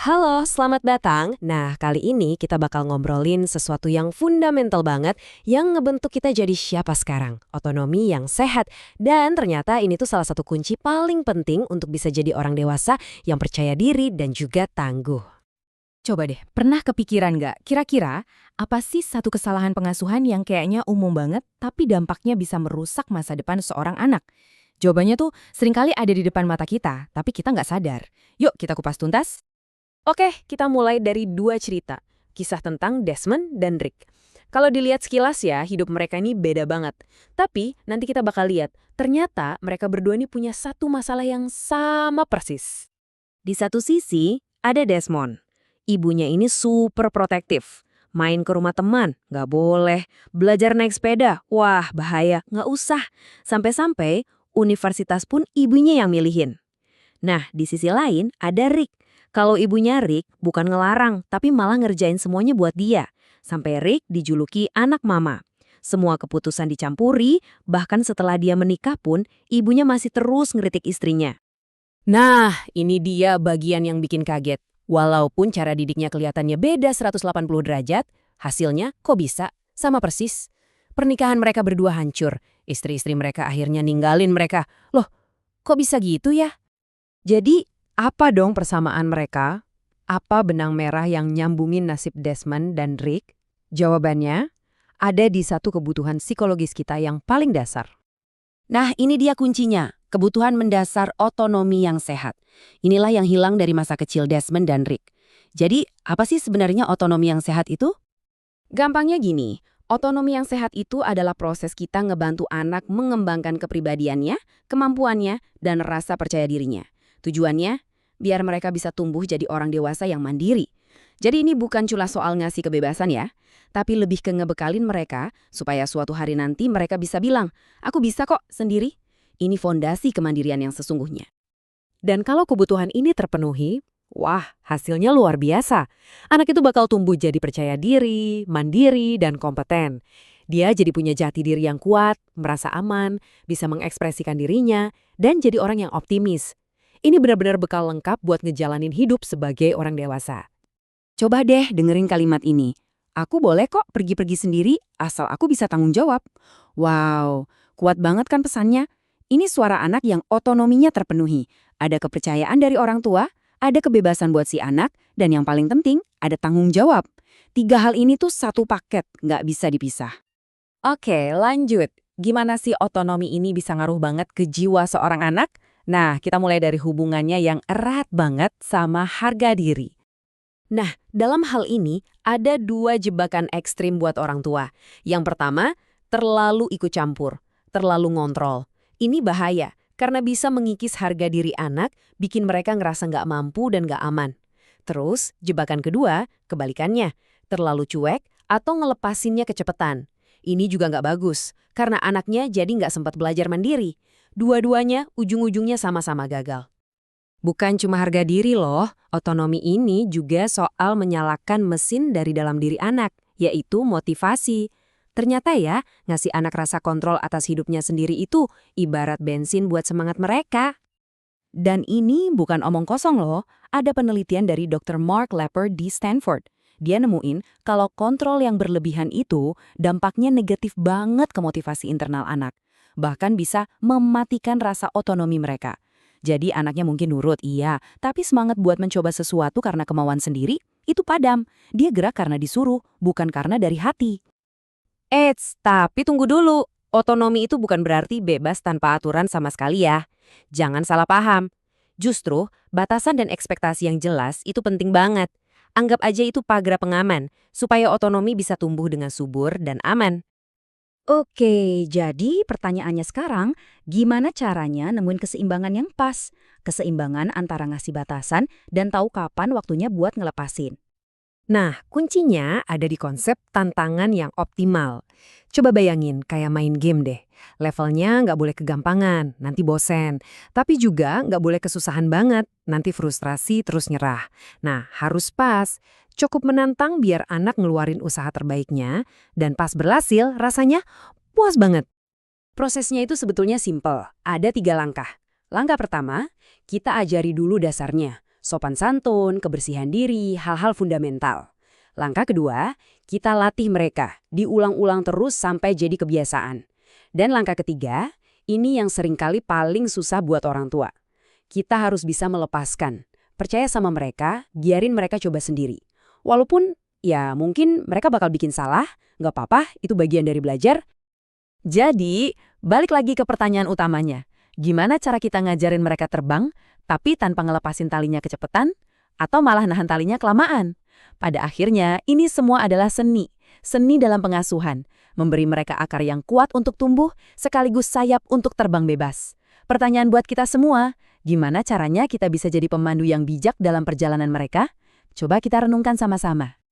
Halo, selamat datang. Nah, kali ini kita bakal ngobrolin sesuatu yang fundamental banget yang ngebentuk kita jadi siapa sekarang. Otonomi yang sehat. Dan ternyata ini tuh salah satu kunci paling penting untuk bisa jadi orang dewasa yang percaya diri dan juga tangguh. Coba deh, pernah kepikiran nggak, kira-kira apa sih satu kesalahan pengasuhan yang kayaknya umum banget, tapi dampaknya bisa merusak masa depan seorang anak? Jawabannya tuh seringkali ada di depan mata kita, tapi kita nggak sadar. Yuk kita kupas tuntas. Oke, kita mulai dari dua cerita. Kisah tentang Desmond dan Rick. Kalau dilihat sekilas ya, hidup mereka ini beda banget. Tapi nanti kita bakal lihat, ternyata mereka berdua ini punya satu masalah yang sama persis. Di satu sisi, ada Desmond. Ibunya ini super protektif. Main ke rumah teman, nggak boleh. Belajar naik sepeda, wah bahaya, nggak usah. Sampai-sampai universitas pun ibunya yang milihin. Nah, di sisi lain ada Rick. Kalau ibunya Rick bukan ngelarang, tapi malah ngerjain semuanya buat dia. Sampai Rick dijuluki anak mama. Semua keputusan dicampuri, bahkan setelah dia menikah pun, ibunya masih terus ngeritik istrinya. Nah, ini dia bagian yang bikin kaget. Walaupun cara didiknya kelihatannya beda 180 derajat, hasilnya kok bisa sama persis. Pernikahan mereka berdua hancur. Istri-istri mereka akhirnya ninggalin mereka. Loh, kok bisa gitu ya? Jadi, apa dong persamaan mereka? Apa benang merah yang nyambungin nasib Desmond dan Rick? Jawabannya, ada di satu kebutuhan psikologis kita yang paling dasar. Nah, ini dia kuncinya, kebutuhan mendasar otonomi yang sehat. Inilah yang hilang dari masa kecil Desmond dan Rick. Jadi, apa sih sebenarnya otonomi yang sehat itu? Gampangnya gini, otonomi yang sehat itu adalah proses kita ngebantu anak mengembangkan kepribadiannya, kemampuannya, dan rasa percaya dirinya. Tujuannya, biar mereka bisa tumbuh jadi orang dewasa yang mandiri. Jadi ini bukan cuma soal ngasih kebebasan ya, tapi lebih ke ngebekalin mereka supaya suatu hari nanti mereka bisa bilang, aku bisa kok sendiri. Ini fondasi kemandirian yang sesungguhnya. Dan kalau kebutuhan ini terpenuhi, wah hasilnya luar biasa. Anak itu bakal tumbuh jadi percaya diri, mandiri, dan kompeten. Dia jadi punya jati diri yang kuat, merasa aman, bisa mengekspresikan dirinya, dan jadi orang yang optimis. Ini benar-benar bekal lengkap buat ngejalanin hidup sebagai orang dewasa. Coba deh dengerin kalimat ini. Aku boleh kok pergi-pergi sendiri asal aku bisa tanggung jawab. Wow, kuat banget kan pesannya? Ini suara anak yang otonominya terpenuhi. Ada kepercayaan dari orang tua, ada kebebasan buat si anak, dan yang paling penting, ada tanggung jawab. Tiga hal ini tuh satu paket, nggak bisa dipisah. Oke, lanjut. Gimana sih otonomi ini bisa ngaruh banget ke jiwa seorang anak? Nah, kita mulai dari hubungannya yang erat banget sama harga diri. Nah, dalam hal ini ada dua jebakan ekstrim buat orang tua. Yang pertama, terlalu ikut campur, terlalu ngontrol. Ini bahaya, karena bisa mengikis harga diri anak, bikin mereka ngerasa nggak mampu dan nggak aman. Terus, jebakan kedua, kebalikannya, terlalu cuek atau ngelepasinnya kecepatan. Ini juga nggak bagus, karena anaknya jadi nggak sempat belajar mandiri. Dua-duanya ujung-ujungnya sama-sama gagal. Bukan cuma harga diri loh, otonomi ini juga soal menyalakan mesin dari dalam diri anak, yaitu motivasi. Ternyata ya, ngasih anak rasa kontrol atas hidupnya sendiri itu ibarat bensin buat semangat mereka. Dan ini bukan omong kosong loh, ada penelitian dari Dr. Mark Lepper di Stanford. Dia nemuin kalau kontrol yang berlebihan itu dampaknya negatif banget ke motivasi internal anak. Bahkan bisa mematikan rasa otonomi mereka. Jadi anaknya mungkin nurut, iya, tapi semangat buat mencoba sesuatu karena kemauan sendiri, itu padam. Dia gerak karena disuruh, bukan karena dari hati. Eits, tapi tunggu dulu. Otonomi itu bukan berarti bebas tanpa aturan sama sekali ya. Jangan salah paham. Justru, batasan dan ekspektasi yang jelas itu penting banget. Anggap aja itu pagar pengaman, supaya otonomi bisa tumbuh dengan subur dan aman. Oke, jadi pertanyaannya sekarang, gimana caranya nemuin keseimbangan yang pas? Keseimbangan antara ngasih batasan dan tahu kapan waktunya buat ngelepasin. Nah, kuncinya ada di konsep tantangan yang optimal. Coba bayangin kayak main game deh. Levelnya nggak boleh kegampangan, nanti bosen. Tapi juga nggak boleh kesusahan banget, nanti frustrasi terus nyerah. Nah, harus pas. Cukup menantang biar anak ngeluarin usaha terbaiknya, dan pas berhasil rasanya puas banget. Prosesnya itu sebetulnya simpel, ada 3 langkah. Langkah pertama, kita ajari dulu dasarnya. Sopan santun, kebersihan diri, hal-hal fundamental. Langkah kedua, kita latih mereka, diulang-ulang terus sampai jadi kebiasaan. Dan langkah ketiga, ini yang seringkali paling susah buat orang tua. Kita harus bisa melepaskan. Percaya sama mereka, biarin mereka coba sendiri. Walaupun, ya mungkin mereka bakal bikin salah, nggak apa-apa, itu bagian dari belajar. Jadi, balik lagi ke pertanyaan utamanya. Gimana cara kita ngajarin mereka terbang, tapi tanpa ngelepasin talinya kecepatan, atau malah nahan talinya kelamaan? Pada akhirnya, ini semua adalah seni. Seni dalam pengasuhan. Memberi mereka akar yang kuat untuk tumbuh, sekaligus sayap untuk terbang bebas. Pertanyaan buat kita semua, gimana caranya kita bisa jadi pemandu yang bijak dalam perjalanan mereka? Coba kita renungkan sama-sama.